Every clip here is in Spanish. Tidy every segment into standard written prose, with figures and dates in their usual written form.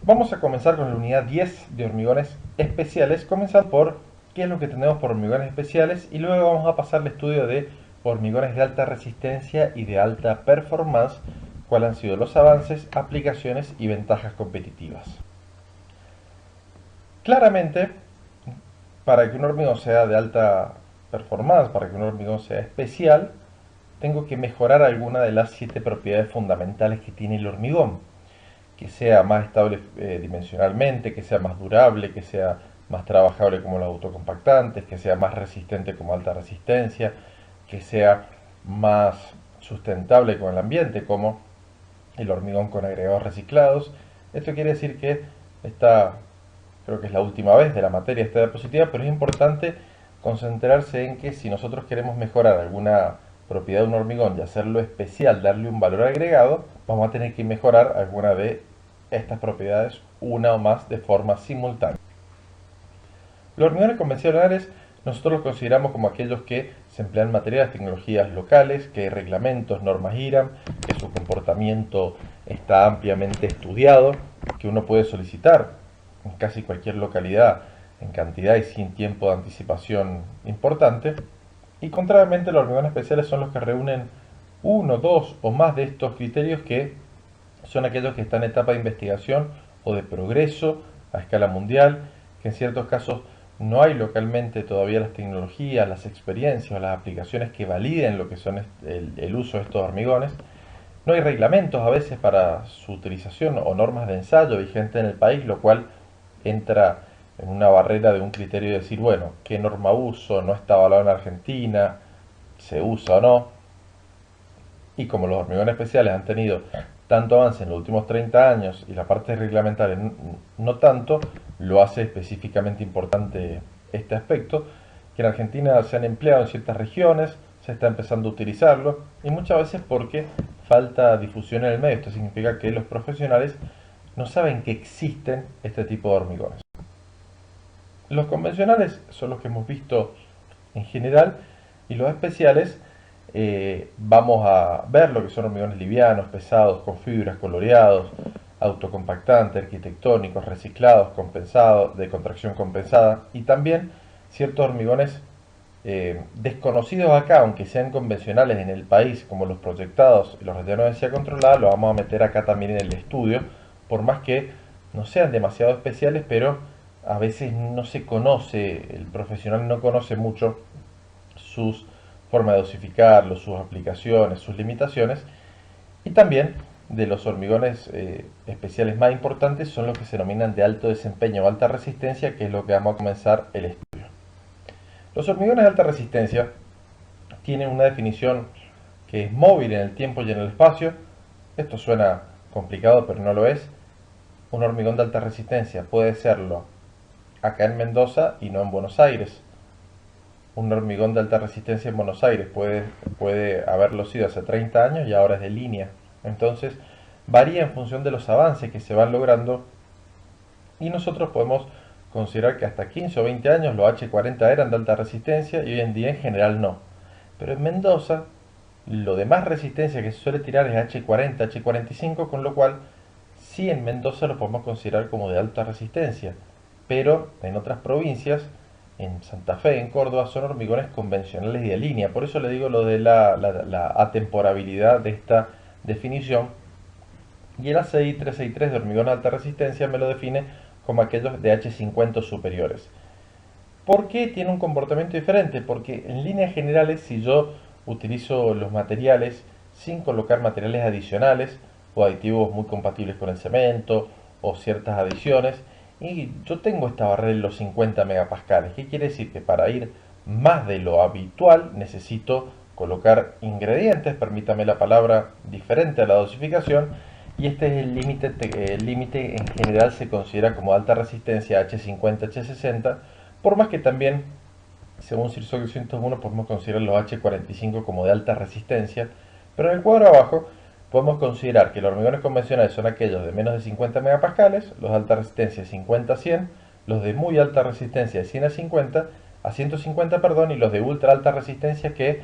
Vamos a comenzar con la unidad 10 de hormigones especiales, comenzando por qué es lo que tenemos por hormigones especiales y luego vamos a pasar al estudio de hormigones de alta resistencia y de alta performance, cuáles han sido los avances, aplicaciones y ventajas competitivas. Claramente, para que un hormigón sea de alta performance, para que un hormigón sea especial, tengo que mejorar alguna de las 7 propiedades fundamentales que tiene el hormigón. Que sea más estable dimensionalmente, que sea más durable, que sea más trabajable como los autocompactantes, que sea más resistente como alta resistencia, que sea más sustentable con el ambiente como el hormigón con agregados reciclados. Esto quiere decir que creo que es la última vez de la materia esta diapositiva, pero es importante concentrarse en que si nosotros queremos mejorar alguna propiedad de un hormigón y hacerlo especial, darle un valor agregado, vamos a tener que mejorar alguna de estas propiedades, una o más, de forma simultánea. Los hormigones convencionales nosotros los consideramos como aquellos que se emplean materiales, tecnologías locales, que hay reglamentos, normas IRAM, que su comportamiento está ampliamente estudiado, que uno puede solicitar en casi cualquier localidad en cantidad y sin tiempo de anticipación importante. Y contrariamente, los hormigones especiales son los que reúnen uno, dos o más de estos criterios, que son aquellos que están en etapa de investigación o de progreso a escala mundial, que en ciertos casos no hay localmente todavía las tecnologías, las experiencias o las aplicaciones que validen lo que son el uso de estos hormigones. No hay reglamentos a veces para su utilización o normas de ensayo vigentes en el país, lo cual entra en una barrera de un criterio de decir, bueno, ¿qué norma uso? No está avalado en Argentina, ¿se usa o no? Y como los hormigones especiales han tenido tanto avance en los últimos 30 años y la parte reglamentaria no tanto, lo hace específicamente importante este aspecto, que en Argentina se han empleado en ciertas regiones, se está empezando a utilizarlo, y muchas veces porque falta difusión en el medio. Esto significa que los profesionales no saben que existen este tipo de hormigones. Los convencionales son los que hemos visto en general, y los especiales vamos a ver lo que son hormigones livianos, pesados, con fibras, coloreados, autocompactantes, arquitectónicos, reciclados, compensados, de contracción compensada, y también ciertos hormigones desconocidos acá, aunque sean convencionales en el país, como los proyectados y los rellenos de densidad controlada, los vamos a meter acá también en el estudio, por más que no sean demasiado especiales, pero a veces no se conoce, el profesional no conoce mucho sus formas de dosificarlos, sus aplicaciones, sus limitaciones, y también de los hormigones especiales más importantes son los que se denominan de alto desempeño o alta resistencia, que es lo que vamos a comenzar el estudio. Los hormigones de alta resistencia tienen una definición que es móvil en el tiempo y en el espacio. Esto suena complicado, pero no lo es. Un hormigón de alta resistencia puede serlo acá en Mendoza y no en Buenos Aires. Un hormigón de alta resistencia en Buenos Aires puede haberlo sido hace 30 años y ahora es de línea. Entonces, varía en función de los avances que se van logrando, y nosotros podemos considerar que hasta 15 o 20 años los H40 eran de alta resistencia y hoy en día en general no. Pero en Mendoza, lo de más resistencia que se suele tirar es H40, H45, con lo cual sí en Mendoza lo podemos considerar como de alta resistencia, pero en otras provincias, en Santa Fe, en Córdoba, son hormigones convencionales y de línea. Por eso le digo lo de la atemporabilidad de esta definición. Y el ACI 363 de hormigón de alta resistencia me lo define como aquellos de H50 superiores. ¿Por qué tiene un comportamiento diferente? Porque en líneas generales, si yo utilizo los materiales sin colocar materiales adicionales o aditivos muy compatibles con el cemento o ciertas adiciones, y yo tengo esta barrera en los 50 megapascales, ¿qué quiere decir? Que para ir más de lo habitual necesito colocar ingredientes, permítame la palabra, diferente a la dosificación, y este es el límite en general se considera como alta resistencia H50, H60, por más que también, según CIRSOC 201, podemos considerar los H45 como de alta resistencia, pero en el cuadro abajo podemos considerar que los hormigones convencionales son aquellos de menos de 50 megapascales, los de alta resistencia 50 a 100, los de muy alta resistencia de 100 a 50, a 150, perdón, y los de ultra alta resistencia que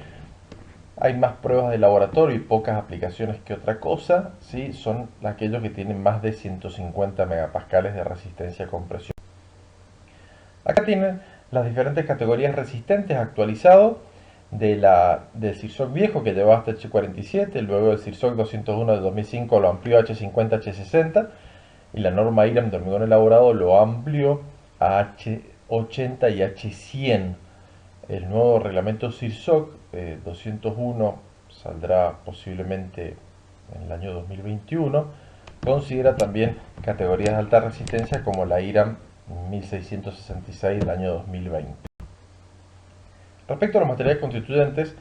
Hay más pruebas de laboratorio y pocas aplicaciones que otra cosa, ¿sí? Son aquellos que tienen más de 150 megapascales de resistencia a compresión. Acá tienen las diferentes categorías resistentes actualizado del Sirsok viejo que llevaba hasta H47, luego el Sirsok 201 de 2005 lo amplió a H50, H60 y la norma IRAM de hormigón elaborado lo amplió a H80 y H100. El nuevo reglamento Sirsok 201 saldrá posiblemente en el año 2021. Considera también categorías de alta resistencia como la IRAM 1666 del año 2020. Respecto a los materiales constituyentes,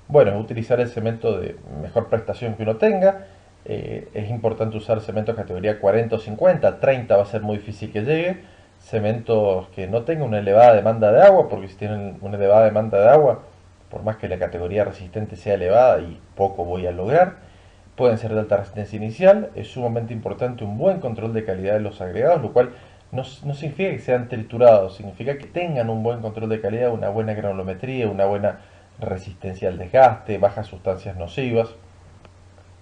bueno, es utilizar el cemento de mejor prestación que uno tenga. Es importante usar cemento de categoría 40 o 50, 30 va a ser muy difícil que llegue. Cementos que no tengan una elevada demanda de agua, porque si tienen una elevada demanda de agua, por más que la categoría resistente sea elevada y poco voy a lograr, pueden ser de alta resistencia inicial. Es sumamente importante un buen control de calidad de los agregados, lo cual no significa que sean triturados, significa que tengan un buen control de calidad, una buena granulometría, una buena resistencia al desgaste, bajas sustancias nocivas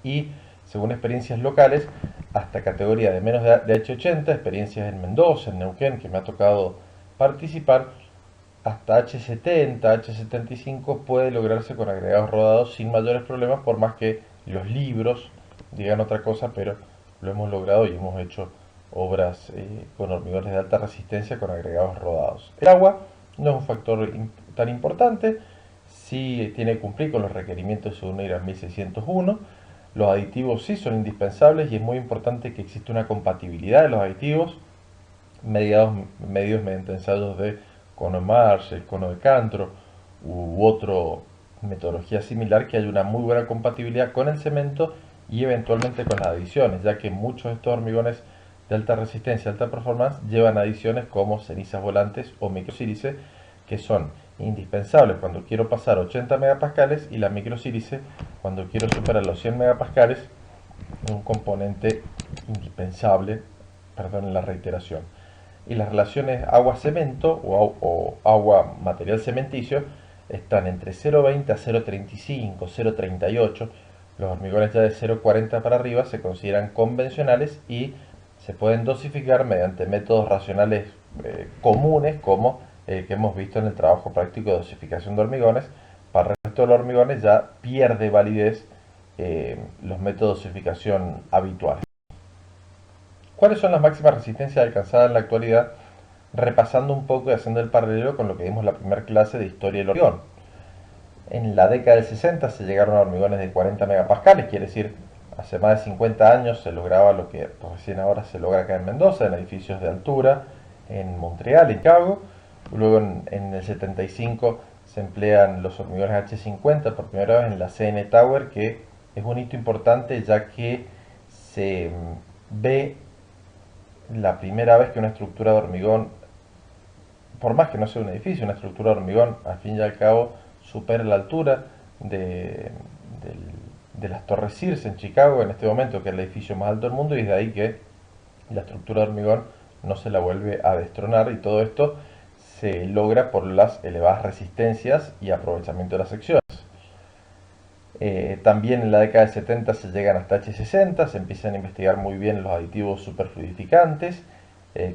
y, según experiencias locales, hasta categoría de menos de H80, experiencias en Mendoza, en Neuquén, que me ha tocado participar, hasta H70, H75 puede lograrse con agregados rodados sin mayores problemas, por más que los libros digan otra cosa, pero lo hemos logrado y hemos hecho obras con hormigones de alta resistencia con agregados rodados. El agua no es un factor tan importante, sí tiene que cumplir con los requerimientos según IRAS 1601. Los aditivos sí son indispensables y es muy importante que exista una compatibilidad de los aditivos medidos mediante ensayos de cono Marsh, el cono de Cantro u otra metodología similar, que haya una muy buena compatibilidad con el cemento y eventualmente con las adiciones, ya que muchos de estos hormigones de alta resistencia, alta performance, llevan adiciones como cenizas volantes o microsílice, que son indispensables cuando quiero pasar 80 megapascales, y la microsílice cuando quiero superar los 100 megapascales, un componente indispensable, perdón la reiteración. Y las relaciones agua-cemento o agua-material cementicio están entre 0,20 a 0,35, 0,38. Los hormigones ya de 0,40 para arriba se consideran convencionales y se pueden dosificar mediante métodos racionales comunes, como el que hemos visto en el trabajo práctico de dosificación de hormigones. Para el resto de los hormigones ya pierde validez los métodos de dosificación habituales. ¿Cuáles son las máximas resistencias alcanzadas en la actualidad? Repasando un poco y haciendo el paralelo con lo que vimos en la primera clase de historia del hormigón. En la década del 60 se llegaron a hormigones de 40 megapascales, quiere decir, hace más de 50 años se lograba lo que recién ahora se logra acá en Mendoza, en edificios de altura, en Montreal, en Chicago. Luego en el 75 se emplean los hormigones H50 por primera vez en la CN Tower, que es un hito importante ya que se ve la primera vez que una estructura de hormigón, por más que no sea un edificio, una estructura de hormigón, al fin y al cabo, supera la altura de las Torres Sears en Chicago en este momento, que es el edificio más alto del mundo, y es de ahí que la estructura de hormigón no se la vuelve a destronar, y todo esto se logra por las elevadas resistencias y aprovechamiento de las secciones. También en la década del 70 se llegan hasta H60, se empiezan a investigar muy bien los aditivos superfluidificantes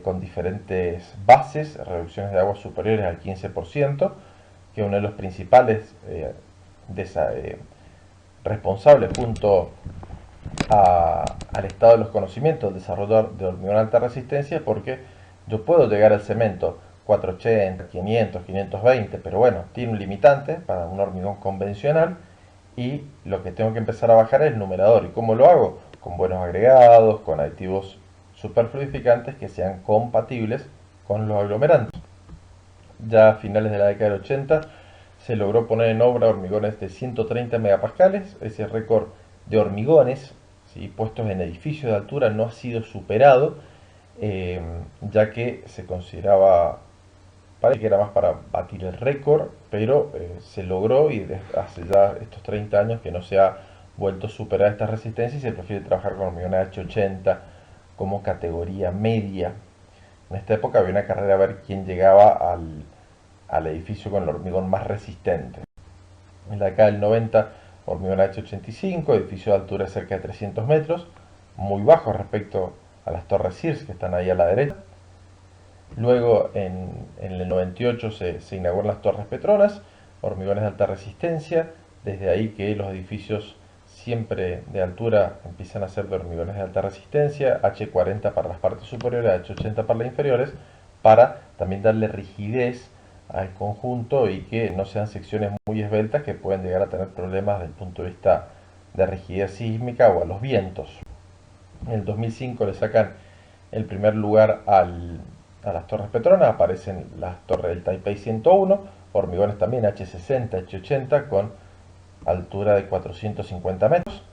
con diferentes bases, reducciones de agua superiores al 15%, que uno de los principales responsables junto al estado de los conocimientos del desarrollo de hormigón alta resistencia, porque yo puedo llegar al cemento 480, 500, 520, pero bueno, tiene un limitante para un hormigón convencional, y lo que tengo que empezar a bajar es el numerador. ¿Y cómo lo hago? Con buenos agregados, con aditivos superfluidificantes que sean compatibles con los aglomerantes. Ya a finales de la década del 80 se logró poner en obra hormigones de 130 megapascales. Ese récord de hormigones, ¿sí?, puestos en edificios de altura, no ha sido superado, ya que se consideraba, parece que era más para batir el récord, pero se logró, y hace ya estos 30 años que no se ha vuelto a superar esta resistencia y se prefiere trabajar con hormigones H80 como categoría media. En esta época había una carrera a ver quién llegaba al edificio con el hormigón más resistente. En la década del 90 hormigón H85, edificio de altura de cerca de 300 metros, muy bajo respecto a las torres Sears que están ahí a la derecha. Luego en el 98 se inauguran las Torres Petronas, hormigones de alta resistencia, desde ahí que los edificios siempre de altura empiezan a ser de hormigones de alta resistencia, H40 para las partes superiores, H80 para las inferiores, para también darle rigidez al conjunto y que no sean secciones muy esbeltas que pueden llegar a tener problemas desde el punto de vista de rigidez sísmica o a los vientos. En el 2005 le sacan el primer lugar a las Torres Petronas, aparecen las torres del Taipei 101, hormigones también H60, H80 con altura de 450 metros.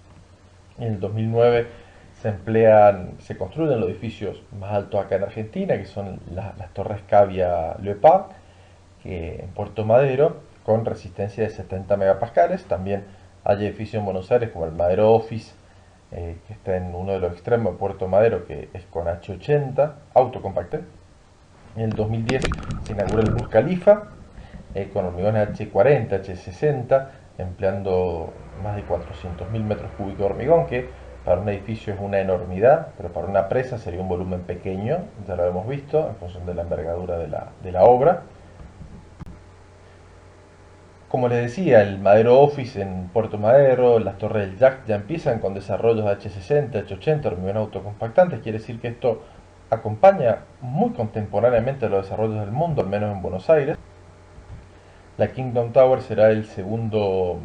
En el 2009 se construyen los edificios más altos acá en Argentina, que son las torres Cavia Leopard, que en Puerto Madero, con resistencia de 70 megapascales. También hay edificios en Buenos Aires como el Madero Office, que está en uno de los extremos de Puerto Madero, que es con H80, autocompacte. En el 2010 se inaugura el Burj Khalifa, con hormigones H40, H60, empleando más de 400.000 metros cúbicos de hormigón, que para un edificio es una enormidad, pero para una presa sería un volumen pequeño, ya lo hemos visto, en función de la envergadura de la obra. Como les decía, el Madero Office en Puerto Madero, las torres del Jack ya empiezan con desarrollos H60, H80, hormigón autocompactantes. Quiere decir que esto acompaña muy contemporáneamente a los desarrollos del mundo, al menos en Buenos Aires. La Kingdom Tower será el segundo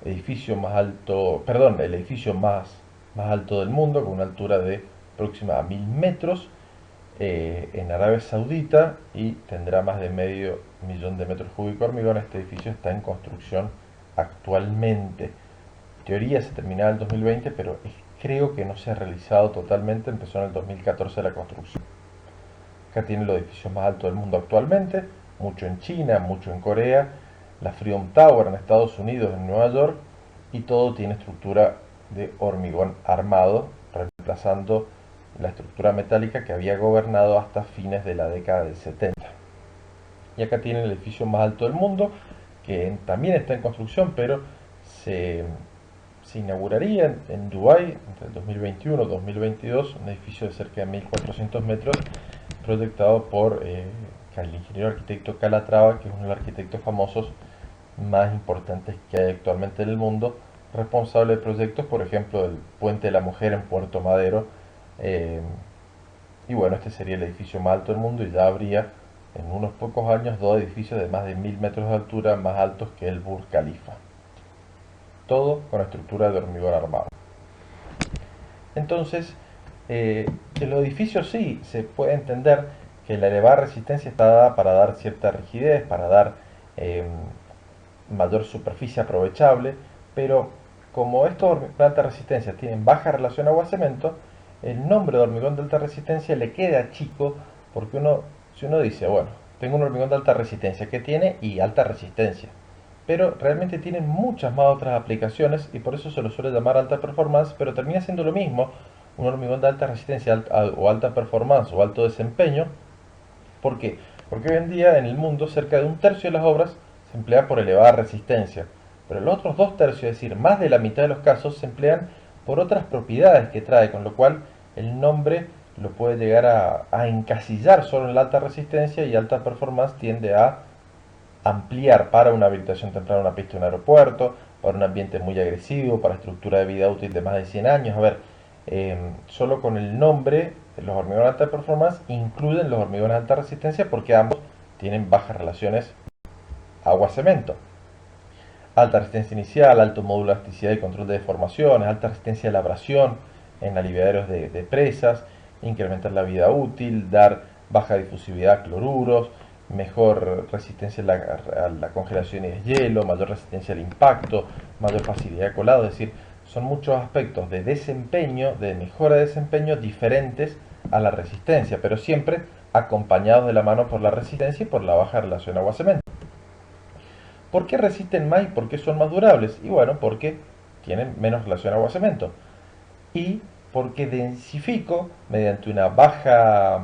edificio más alto, perdón, el edificio más alto del mundo, con una altura de próxima a 1000 metros, en Arabia Saudita, y tendrá más de medio millón de metros cúbicos de hormigón. Este edificio está en construcción actualmente. En teoría se terminará en el 2020, pero creo que no se ha realizado totalmente, empezó en el 2014 la construcción. Acá tiene los edificios más altos del mundo actualmente, mucho en China, mucho en Corea, la Freedom Tower en Estados Unidos, en Nueva York, y todo tiene estructura de hormigón armado, reemplazando la estructura metálica que había gobernado hasta fines de la década del 70. Y acá tienen el edificio más alto del mundo, que también está en construcción, pero se, se inauguraría en Dubái entre el 2021 y 2022, un edificio de cerca de 1.400 metros, proyectado por el ingeniero arquitecto Calatrava, que es uno de los arquitectos famosos más importantes que hay actualmente en el mundo, responsable de proyectos, por ejemplo, del Puente de la Mujer en Puerto Madero. eh, y bueno, este sería el edificio más alto del mundo, y ya habría en unos pocos años dos edificios de más de 1000 metros de altura más altos que el Burj Khalifa. Todo con estructura de hormigón armado. Entonces, en los edificios sí se puede entender que la elevada resistencia está dada para dar cierta rigidez, para dar eh, mayor superficie aprovechable, pero como estos hormigones de alta resistencia tienen baja relación agua-cemento, el nombre de hormigón de alta resistencia le queda chico, porque si uno dice, bueno, tengo un hormigón de alta resistencia, ¿qué tiene? Y alta resistencia. Pero realmente tienen muchas más otras aplicaciones, y por eso se lo suele llamar alta performance, pero termina siendo lo mismo, un hormigón de alta resistencia o alta performance o alto desempeño. ¿Por qué? Porque hoy en día en el mundo cerca de un tercio de las obras se emplea por elevada resistencia, pero los otros dos tercios, es decir, más de la mitad de los casos, se emplean por otras propiedades que trae, con lo cual el nombre lo puede llegar a encasillar solo en la alta resistencia, y alta performance tiende a ampliar para una habilitación temprana, una pista de un aeropuerto, para un ambiente muy agresivo, para estructura de vida útil de más de 100 años. A ver, solo con el nombre, los hormigones de alta performance incluyen los hormigones de alta resistencia, porque ambos tienen bajas relaciones agua-cemento. Alta resistencia inicial, alto módulo de elasticidad y control de deformaciones, alta resistencia a la abrasión en aliviaderos de presas, incrementar la vida útil, dar baja difusividad a cloruros, mejor resistencia a la congelación y deshielo, mayor resistencia al impacto, mayor facilidad de colado. Es decir, son muchos aspectos de desempeño, de mejora de desempeño diferentes a la resistencia, pero siempre acompañados de la mano por la resistencia y por la baja relación agua-cemento. ¿Por qué resisten más y por qué son más durables? Y bueno, porque tienen menos relación agua-cemento. Y porque densifico mediante una baja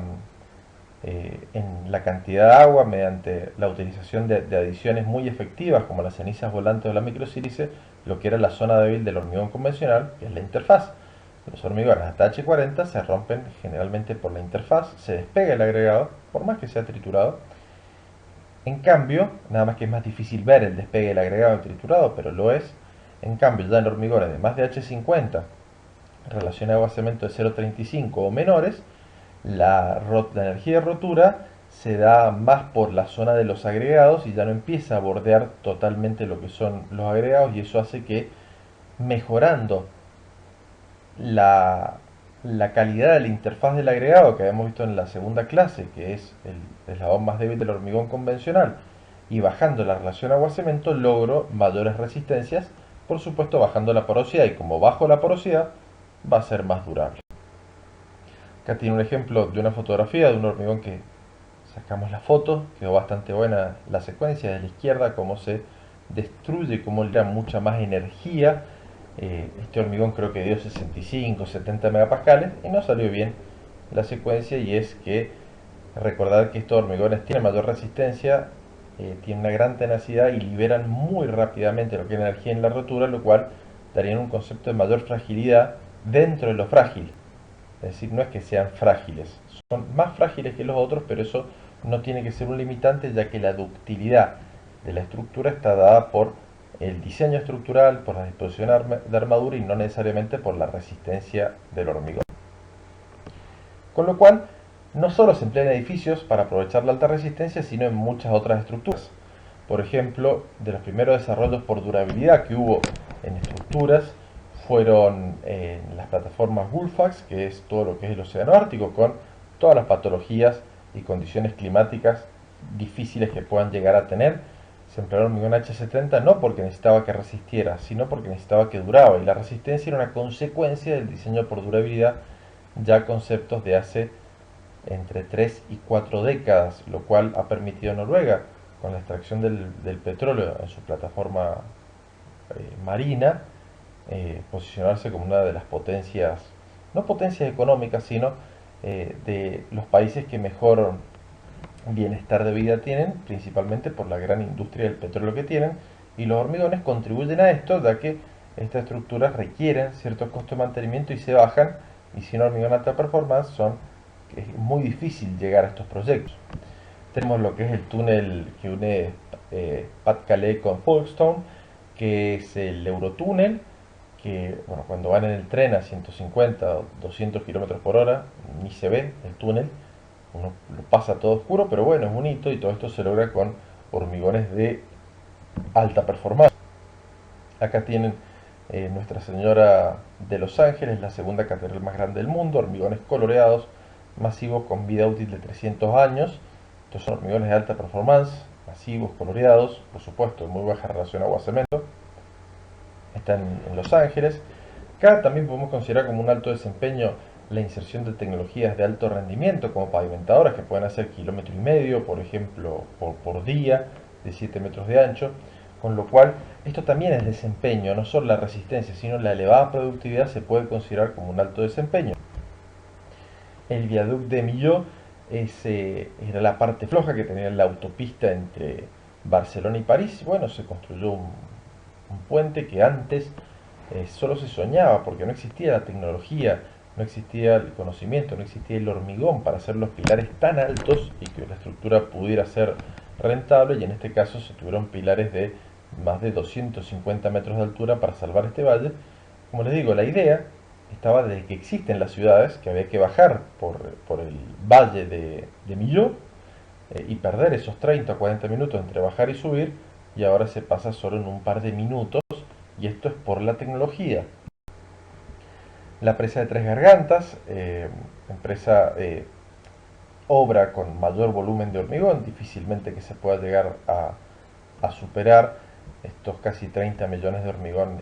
en la cantidad de agua mediante la utilización de adiciones muy efectivas como las cenizas volantes o la microsílice, lo que era la zona débil del hormigón convencional, que es la interfaz. Los hormigones hasta H40 se rompen generalmente por la interfaz, se despega el agregado, por más que sea triturado. En cambio, nada más que es más difícil ver el despegue del agregado triturado, pero lo es. En cambio, ya en hormigones de más de H50, relación agua-cemento de 0,35 o menores, la energía de rotura se da más por la zona de los agregados y ya no empieza a bordear totalmente lo que son los agregados, y eso hace que, mejorando la, la calidad de la interfaz del agregado que habíamos visto en la segunda clase, que es el eslabón más débil del hormigón convencional, y bajando la relación agua-cemento logro mayores resistencias, por supuesto bajando la porosidad, y como bajo la porosidad va a ser más durable. Acá tiene un ejemplo de una fotografía de un hormigón que sacamos la foto, quedó bastante buena la secuencia de la izquierda, cómo se destruye, cómo le da mucha más energía. Este hormigón creo que dio 65, 70 megapascales y no salió bien la secuencia, y es que recordar que estos hormigones tienen mayor resistencia, tienen una gran tenacidad y liberan muy rápidamente lo que es energía en la rotura, lo cual daría un concepto de mayor fragilidad dentro de lo frágil. Es decir, no es que sean frágiles, son más frágiles que los otros, pero eso no tiene que ser un limitante, ya que la ductilidad de la estructura está dada por el diseño estructural, por la disposición de armadura y no necesariamente por la resistencia del hormigón. Con lo cual, no solo se emplea en edificios para aprovechar la alta resistencia, sino en muchas otras estructuras. Por ejemplo, de los primeros desarrollos por durabilidad que hubo en estructuras fueron las plataformas Gullfaks, que es todo lo que es el océano Ártico, con todas las patologías y condiciones climáticas difíciles que puedan llegar a tener. Se empleó el hormigón H70 no porque necesitaba que resistiera, sino porque necesitaba que duraba, y la resistencia era una consecuencia del diseño por durabilidad, ya conceptos de hace entre 3 y 4 décadas, lo cual ha permitido a Noruega, con la extracción del petróleo en su plataforma marina, posicionarse como una de las potencias, no potencias económicas, sino de los países que mejor bienestar de vida tienen, principalmente por la gran industria del petróleo que tienen, y los hormigones contribuyen a esto, ya que estas estructuras requieren ciertos costos de mantenimiento y se bajan, y sin hormigón alta performance es muy difícil llegar a estos proyectos. Tenemos lo que es el túnel que une Pas-de-Calais con Folkestone, que es el Eurotúnel, que bueno, cuando van en el tren a 150 o 200 kilómetros por hora, ni se ve el túnel, uno lo pasa todo oscuro, pero bueno, es bonito, y todo esto se logra con hormigones de alta performance. Acá tienen Nuestra Señora de Los Ángeles, la segunda catedral más grande del mundo, hormigones coloreados, masivos con vida útil de 300 años. Estos son hormigones de alta performance, masivos, coloreados, por supuesto, en muy baja relación agua-cemento. Están en Los Ángeles. Acá también podemos considerar como un alto desempeño la inserción de tecnologías de alto rendimiento como pavimentadoras que pueden hacer 1,5 km, por ejemplo, por día, de 7 metros de ancho, con lo cual esto también es desempeño, no solo la resistencia, sino la elevada productividad se puede considerar como un alto desempeño. El viaducto de Millau era la parte floja que tenía la autopista entre Barcelona y París. Bueno, se construyó un puente que antes solo se soñaba, porque no existía la tecnología, no existía el conocimiento, no existía el hormigón para hacer los pilares tan altos y que la estructura pudiera ser rentable, y en este caso se tuvieron pilares de más de 250 metros de altura para salvar este valle. Como les digo, la idea estaba de que existen las ciudades, que había que bajar por el valle de Millau y perder esos 30 o 40 minutos entre bajar y subir, y ahora se pasa solo en un par de minutos, y esto es por la tecnología. La presa de Tres Gargantas, empresa obra con mayor volumen de hormigón, difícilmente que se pueda llegar a superar estos casi 30 millones de hormigón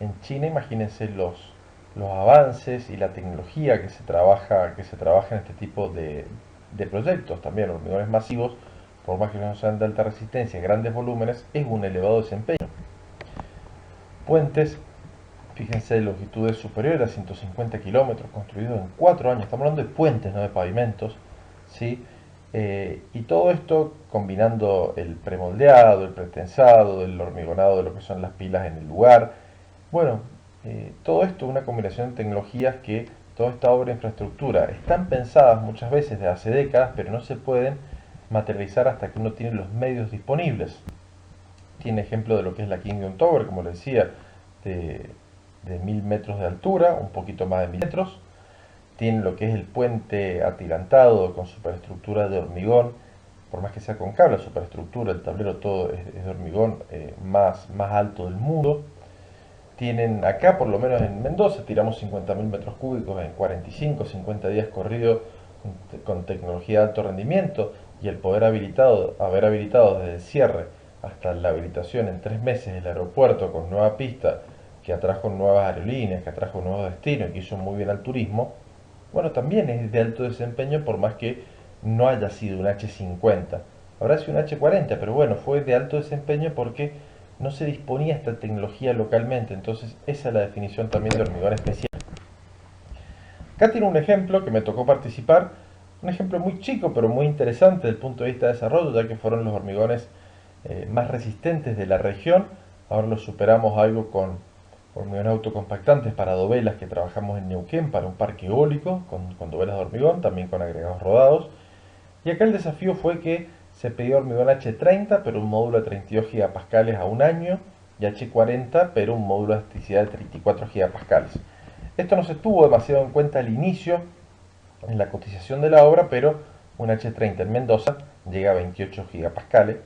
en China. Imagínense los avances y la tecnología que se trabaja en este tipo de proyectos. También hormigones masivos, por más que no sean de alta resistencia, grandes volúmenes, es un elevado desempeño. Puentes, fíjense, longitudes superiores a 150 kilómetros, construidos en 4 años. Estamos hablando de puentes, no de pavimentos, ¿sí? Y todo esto combinando el premoldeado, el pretensado, el hormigonado de lo que son las pilas en el lugar. Bueno, todo esto es una combinación de tecnologías que toda esta obra de infraestructura están pensadas muchas veces desde hace décadas, pero no se pueden materializar hasta que uno tiene los medios disponibles. Tiene ejemplo de lo que es la Kingdom Tower, como le decía, de, de 1000 metros de altura, un poquito más de 1000 metros. Tiene lo que es el puente atirantado con superestructura de hormigón, por más que sea con cable, la superestructura, el tablero, todo es de hormigón más alto del mundo. Tienen acá, por lo menos en Mendoza, tiramos 50.000 metros cúbicos en 45, 50 días corridos con tecnología de alto rendimiento, y el poder haber habilitado desde el cierre hasta la habilitación en 3 meses el aeropuerto con nueva pista que atrajo nuevas aerolíneas, que atrajo nuevos destinos y que hizo muy bien al turismo. Bueno, también es de alto desempeño, por más que no haya sido un H50. Habrá sido un H40, pero bueno, fue de alto desempeño porque no se disponía esta tecnología localmente. Entonces esa es la definición también de hormigón especial. Acá tiene un ejemplo que me tocó participar, un ejemplo muy chico pero muy interesante desde el punto de vista de desarrollo, ya que fueron los hormigones más resistentes de la región. Ahora los superamos algo con hormigones autocompactantes para dovelas que trabajamos en Neuquén para un parque eólico con dovelas de hormigón, también con agregados rodados. Y acá el desafío fue que se pedía hormigón H30, pero un módulo de 32 gigapascales a un año, y H40, pero un módulo de elasticidad de 34 gigapascales. Esto no se tuvo demasiado en cuenta al inicio en la cotización de la obra, pero un H30 en Mendoza llega a 28 gigapascales,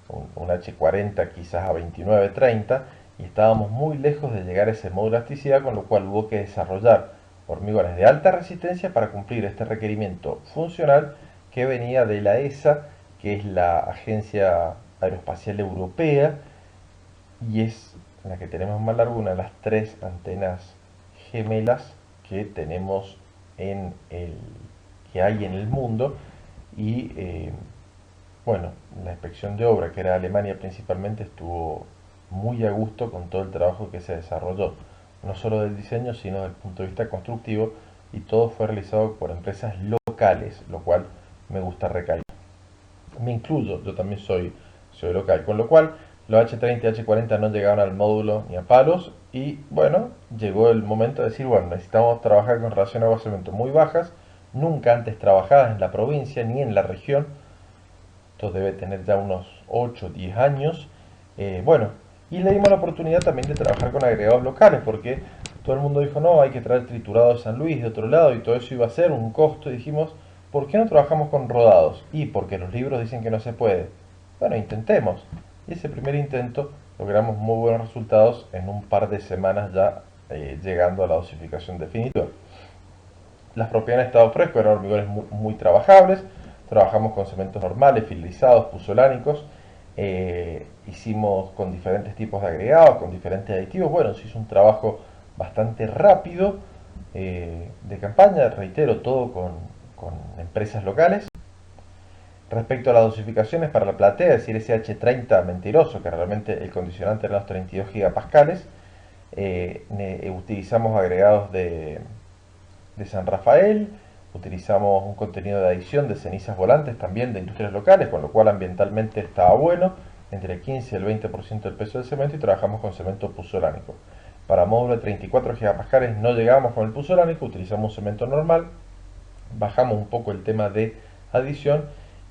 un H40 quizás a 29-30, y estábamos muy lejos de llegar a ese módulo de elasticidad, con lo cual hubo que desarrollar hormigones de alta resistencia para cumplir este requerimiento funcional que venía de la ESA, que es la Agencia Aeroespacial Europea, y es la que tenemos más larga, una de las 3 antenas gemelas que tenemos que hay en el mundo. Y bueno, la inspección de obra, que era Alemania principalmente, estuvo muy a gusto con todo el trabajo que se desarrolló, no solo del diseño, sino desde el punto de vista constructivo, y todo fue realizado por empresas locales, lo cual me gusta recalcar. Me incluyo, yo también soy local, con lo cual los H30 y H40 no llegaban al módulo ni a palos, y bueno, llegó el momento de decir, bueno, necesitamos trabajar con relación agua cemento muy bajas, nunca antes trabajadas en la provincia ni en la región. Esto debe tener ya unos 8 o 10 años. Bueno, y le dimos la oportunidad también de trabajar con agregados locales, porque todo el mundo dijo, no, hay que traer triturado de San Luis, de otro lado, y todo eso iba a ser un costo, y dijimos, ¿por qué no trabajamos con rodados? Y porque los libros dicen que no se puede. Bueno, intentemos. Y ese primer intento logramos muy buenos resultados en un par de semanas ya, llegando a la dosificación definitiva. Las propiedades en estado fresco eran hormigones muy trabajables. Trabajamos con cementos normales, filizados, puzolánicos. Hicimos con diferentes tipos de agregados, con diferentes aditivos. Bueno, se hizo un trabajo bastante rápido, de campaña, reitero, todo con empresas locales. Respecto a las dosificaciones para la platea, es decir, ese H30 mentiroso, que realmente el condicionante era los 32 gigapascales, utilizamos agregados de San Rafael, utilizamos un contenido de adición de cenizas volantes también de industrias locales, con lo cual ambientalmente estaba bueno, entre el 15 y el 20% del peso del cemento, y trabajamos con cemento puzolánico. Para módulo de 34 gigapascales no llegamos con el puzolánico, utilizamos un cemento normal, bajamos un poco el tema de adición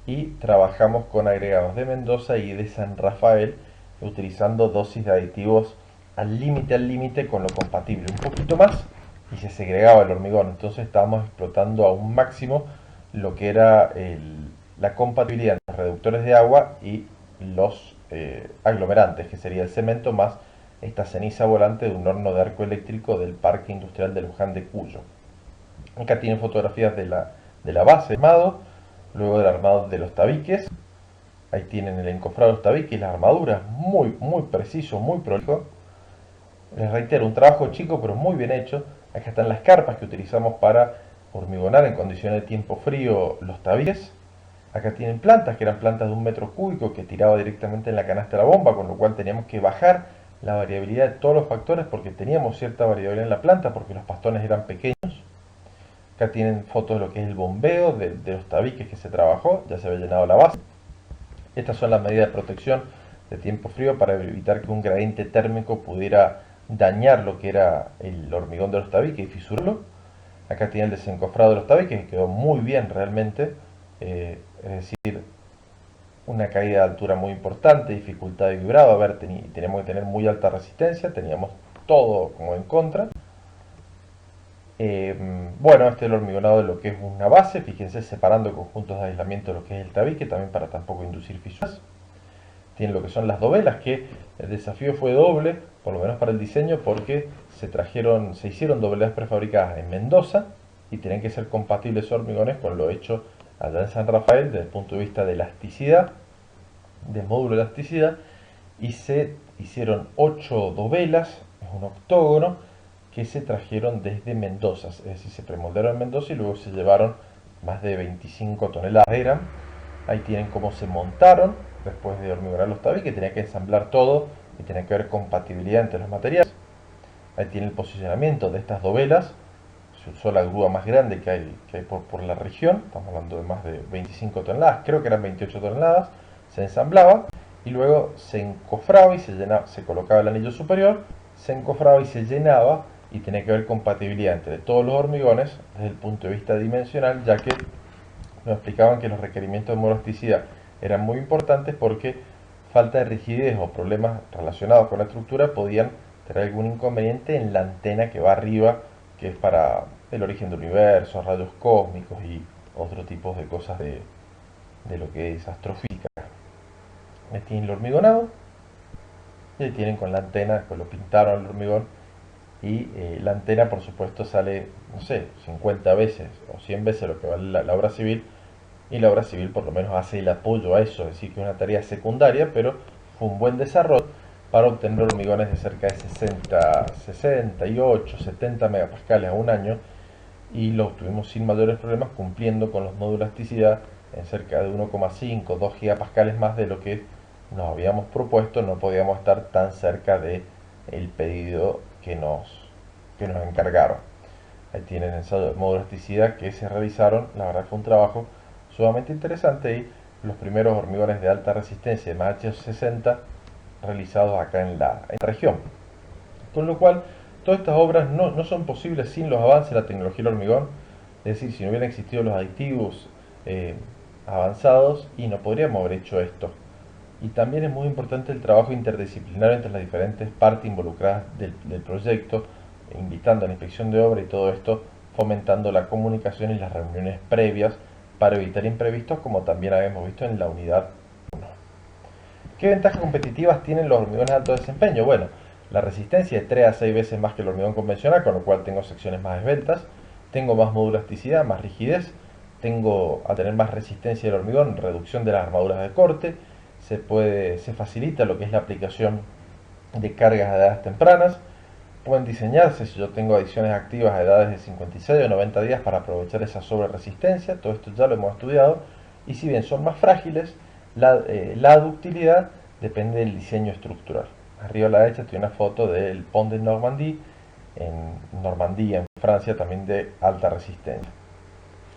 y trabajamos con agregados de Mendoza y de San Rafael, utilizando dosis de aditivos al límite con lo compatible, un poquito más, y se segregaba el hormigón. Entonces estábamos explotando a un máximo lo que era la compatibilidad entre los reductores de agua y los aglomerantes, que sería el cemento más esta ceniza volante de un horno de arco eléctrico del Parque Industrial de Luján de Cuyo. Acá tienen fotografías de la base del armado, luego del armado de los tabiques. Ahí tienen el encofrado de los tabiques y las armaduras, muy preciso, muy prolijo. Les reitero, un trabajo chico pero muy bien hecho. Acá están las carpas que utilizamos para hormigonar en condiciones de tiempo frío los tabiques. Acá tienen plantas, que eran plantas de 1 metro cúbico que tiraba directamente en la canasta de la bomba, con lo cual teníamos que bajar la variabilidad de todos los factores porque teníamos cierta variabilidad en la planta, porque los pastones eran pequeños. Acá tienen fotos de lo que es el bombeo, de los tabiques que se trabajó, ya se había llenado la base. Estas son las medidas de protección de tiempo frío para evitar que un gradiente térmico pudiera dañar lo que era el hormigón de los tabiques y fisurarlo. Acá tiene el desencofrado de los tabiques, que quedó muy bien realmente, es decir, una caída de altura muy importante, dificultad de vibrado, a ver, teníamos que tener muy alta resistencia, teníamos todo como en contra. Bueno, este es el hormigonado de lo que es una base, fíjense, separando conjuntos de aislamiento de lo que es el tabique, también para tampoco inducir fisuras. Tiene lo que son las dovelas, que el desafío fue doble, por lo menos para el diseño, porque se hicieron dovelas prefabricadas en Mendoza y tienen que ser compatibles esos hormigones con lo hecho allá en San Rafael desde el punto de vista de elasticidad, de módulo de elasticidad, y se hicieron 8 dovelas, es un octógono, que se trajeron desde Mendoza, es decir, se premoldearon en Mendoza y luego se llevaron más de 25 toneladas eran. Ahí tienen cómo se montaron después de hormigonar los tabiques, tenía que ensamblar todo y tenía que haber compatibilidad entre los materiales. Ahí tiene el posicionamiento de estas dovelas, se usó la grúa más grande que hay por la región, estamos hablando de más de 25 toneladas, creo que eran 28 toneladas, se ensamblaba y luego se encofraba y se llenaba, se colocaba el anillo superior, se encofraba y se llenaba y tenía que haber compatibilidad entre todos los hormigones desde el punto de vista dimensional, ya que nos explicaban que los requerimientos de monoelasticidad eran muy importantes porque falta de rigidez o problemas relacionados con la estructura podían tener algún inconveniente en la antena que va arriba, que es para el origen del universo, rayos cósmicos y otro tipo de cosas de lo que es astrofísica. Ahí tienen el hormigonado y ahí tienen con la antena, pues lo pintaron el hormigón y la antena por supuesto sale, no sé, 50 veces o 100 veces lo que vale la obra civil, y la obra civil por lo menos hace el apoyo a eso, es decir, que es una tarea secundaria, pero fue un buen desarrollo para obtener hormigones de cerca de 60, 68, 70 megapascales a un año, y lo obtuvimos sin mayores problemas cumpliendo con los módulos de elasticidad en cerca de 1,5, 2 gigapascales más de lo que nos habíamos propuesto. No podíamos estar tan cerca de el pedido que nos encargaron. Ahí tienen ensayos de módulos de elasticidad que se realizaron, la verdad fue un trabajo sumamente interesante, y los primeros hormigones de alta resistencia de más H60 realizados acá en la región. Con lo cual, todas estas obras no son posibles sin los avances de la tecnología del hormigón, es decir, si no hubieran existido los aditivos eh, avanzados, y no podríamos haber hecho esto. Y también es muy importante el trabajo interdisciplinario entre las diferentes partes involucradas del proyecto, invitando a la inspección de obra y todo esto, fomentando la comunicación y las reuniones previas para evitar imprevistos, como también habíamos visto en la unidad 1. ¿Qué ventajas competitivas tienen los hormigones de alto desempeño? Bueno, la resistencia es 3 a 6 veces más que el hormigón convencional, con lo cual tengo secciones más esbeltas, tengo más modulasticidad, más rigidez, tengo, a tener más resistencia del hormigón, reducción de las armaduras de corte, se facilita lo que es la aplicación de cargas a edades tempranas. Pueden diseñarse, si yo tengo adiciones activas a edades de 56 o 90 días, para aprovechar esa sobre-resistencia. Todo esto ya lo hemos estudiado. Y si bien son más frágiles, la ductilidad depende del diseño estructural. Arriba a la derecha tiene una foto del Pont de Normandie, en Normandía, en Francia, también de alta resistencia.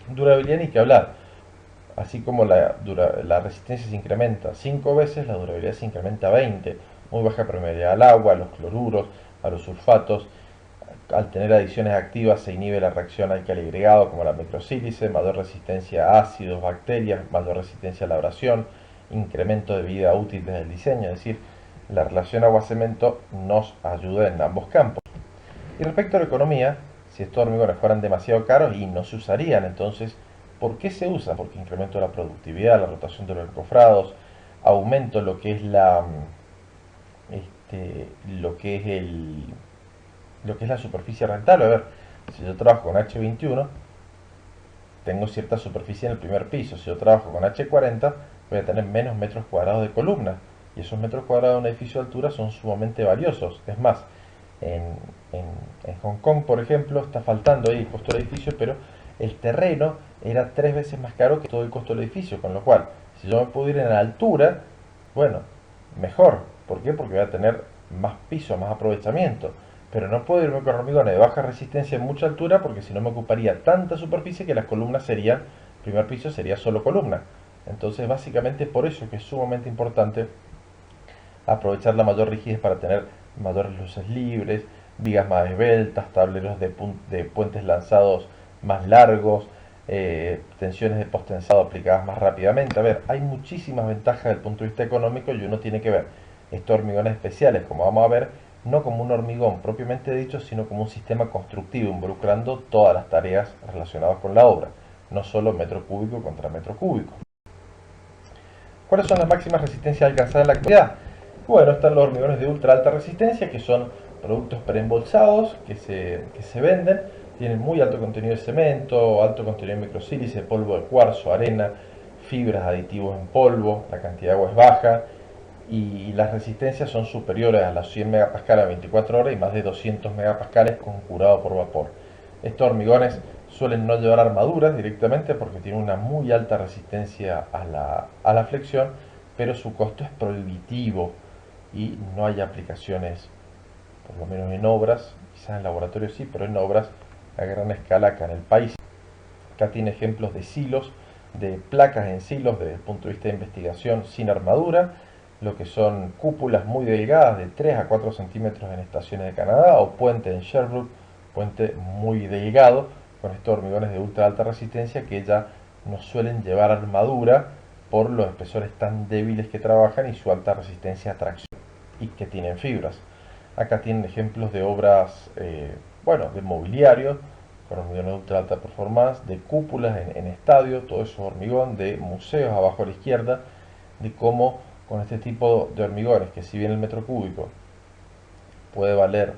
Durabilidad ni que hablar. Así como la resistencia se incrementa 5 veces, la durabilidad se incrementa 20. Muy baja permeabilidad al agua, a los cloruros, a los sulfatos. Al tener adiciones activas se inhibe la reacción álcali-agregado, como la microsílice, mayor resistencia a ácidos, bacterias, mayor resistencia a la abrasión, incremento de vida útil desde el diseño. Es decir, la relación agua-cemento nos ayuda en ambos campos. Y respecto a la economía, si estos hormigones fueran demasiado caros y no se usarían, entonces, ¿por qué se usa? Porque incremento la productividad, la rotación de los encofrados, aumento lo que es lo que es la superficie rentable. A ver, si yo trabajo con H21, tengo cierta superficie en el primer piso. Si yo trabajo con H40, voy a tener menos metros cuadrados de columna. Y esos metros cuadrados de un edificio de altura son sumamente valiosos. Es más, en, en, en Hong Kong, por ejemplo, está faltando ahí el costo del edificio, pero el terreno era 3 veces más caro que todo el costo del edificio. Con lo cual, si yo me puedo ir en la altura, bueno, mejor. ¿Por qué? Porque voy a tener más piso, más aprovechamiento. Pero no puedo irme con hormigones de baja resistencia en mucha altura porque si no me ocuparía tanta superficie que las columnas serían, el primer piso sería solo columna. Entonces básicamente por eso es que es sumamente importante aprovechar la mayor rigidez para tener mayores luces libres, vigas más esbeltas, tableros de puentes lanzados más largos, tensiones de postensado aplicadas más rápidamente. A ver, hay muchísimas ventajas desde el punto de vista económico y uno tiene que ver estos hormigones especiales, como vamos a ver, no como un hormigón propiamente dicho, sino como un sistema constructivo involucrando todas las tareas relacionadas con la obra, no solo metro cúbico contra metro cúbico. ¿Cuáles son las máximas resistencias alcanzadas en la actualidad? Bueno, están los hormigones de ultra alta resistencia, que son productos preembolsados que se venden, tienen muy alto contenido de cemento, alto contenido de microsílice, polvo de cuarzo, arena, fibras, aditivos en polvo, la cantidad de agua es baja y las resistencias son superiores a las 100 megapascales a 24 horas y más de 200 megapascales con curado por vapor. Estos hormigones suelen no llevar armaduras directamente porque tienen una muy alta resistencia a la flexión, pero su costo es prohibitivo y no hay aplicaciones, por lo menos en obras, quizás en laboratorios sí, pero en obras a gran escala acá en el país. Acá tiene ejemplos de silos, de placas en silos desde el punto de vista de investigación sin armadura, lo que son cúpulas muy delgadas de 3 a 4 centímetros en estaciones de Canadá o puente en Sherbrooke, puente muy delgado con estos hormigones de ultra alta resistencia que ya no suelen llevar armadura por los espesores tan débiles que trabajan y su alta resistencia a tracción y que tienen fibras. Acá tienen ejemplos de obras, bueno, de mobiliario, con hormigón de ultra alta performance, de cúpulas en estadio, todo eso es hormigón, de museos abajo a la izquierda, de cómo con este tipo de hormigones, que si bien el metro cúbico puede valer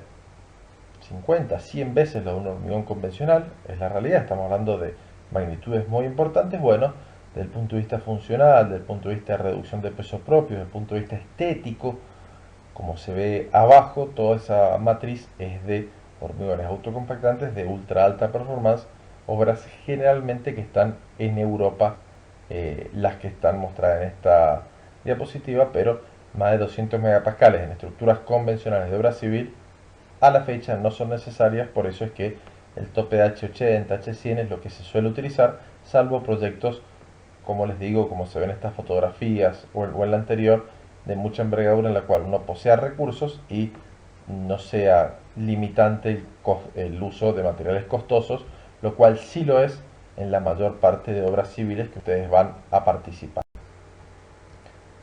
50, 100 veces lo de un hormigón convencional, es la realidad, estamos hablando de magnitudes muy importantes, bueno, desde el punto de vista funcional, desde el punto de vista de reducción de peso propio, desde el punto de vista estético, como se ve abajo, toda esa matriz es de hormigones autocompactantes de ultra alta performance, obras generalmente que están en Europa, las que están mostradas en esta diapositiva, pero más de 200 megapascales en estructuras convencionales de obra civil a la fecha no son necesarias, por eso es que el tope de H80, H100 es lo que se suele utilizar, salvo proyectos, como les digo, como se ven en estas fotografías o en la anterior, de mucha envergadura en la cual uno posea recursos y no sea limitante el uso de materiales costosos, lo cual sí lo es en la mayor parte de obras civiles que ustedes van a participar.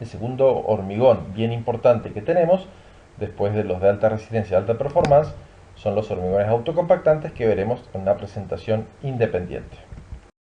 El segundo hormigón bien importante que tenemos, después de los de alta resistencia y alta performance, son los hormigones autocompactantes que veremos en una presentación independiente.